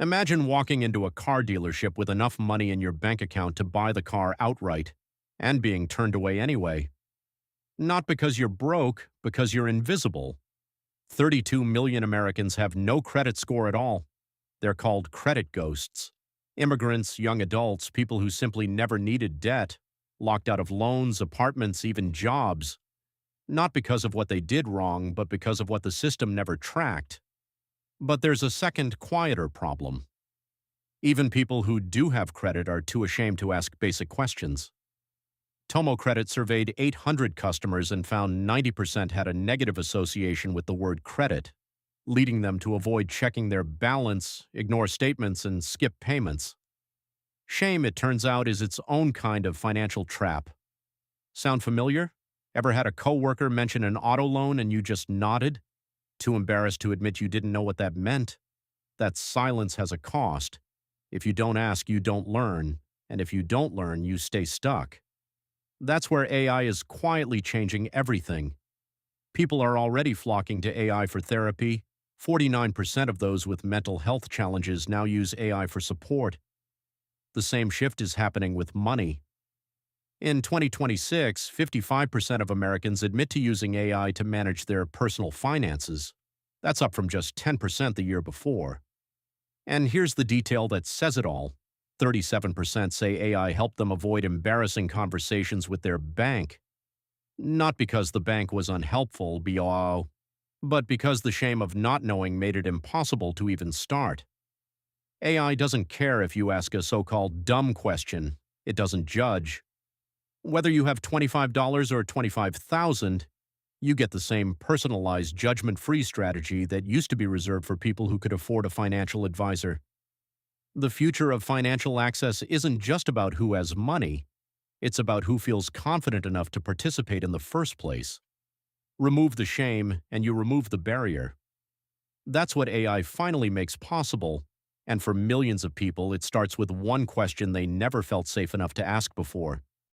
Imagine walking into a car dealership with enough money in your bank account to buy the car outright and being turned away anyway. Not because you're broke, because you're invisible. 32 million Americans have no credit score at all. They're called credit ghosts. Immigrants, young adults, people who simply never needed debt, locked out of loans, apartments, even jobs. Not because of what they did wrong, but because of what the system never tracked. But there's a second, quieter problem. Even people who do have credit are too ashamed to ask basic questions. TomoCredit surveyed 800 customers and found 90% had a negative association with the word credit, leading them to avoid checking their balance, ignore statements, and skip payments. Shame, it turns out, is its own kind of financial trap. Sound familiar? Ever had a coworker mention an auto loan and you just nodded? Too embarrassed to admit you didn't know what that meant? That silence has a cost. If you don't ask, you don't learn, and if you don't learn, you stay stuck. That's where AI is quietly changing everything. People are already flocking to AI for therapy. 49% of those with mental health challenges now use AI for support. The same shift is happening with money. In 2026, 55% of Americans admit to using AI to manage their personal finances. That's up from just 10% the year before. And here's the detail that says it all. 37% say AI helped them avoid embarrassing conversations with their bank. Not because the bank was unhelpful, but because the shame of not knowing made it impossible to even start. AI doesn't care if you ask a so-called dumb question. It doesn't judge. Whether you have $25 or $25,000, you get the same personalized, judgment-free strategy that used to be reserved for people who could afford a financial advisor. The future of financial access isn't just about who has money. It's about who feels confident enough to participate in the first place. Remove the shame, and you remove the barrier. That's what AI finally makes possible, and for millions of people, it starts with one question they never felt safe enough to ask before.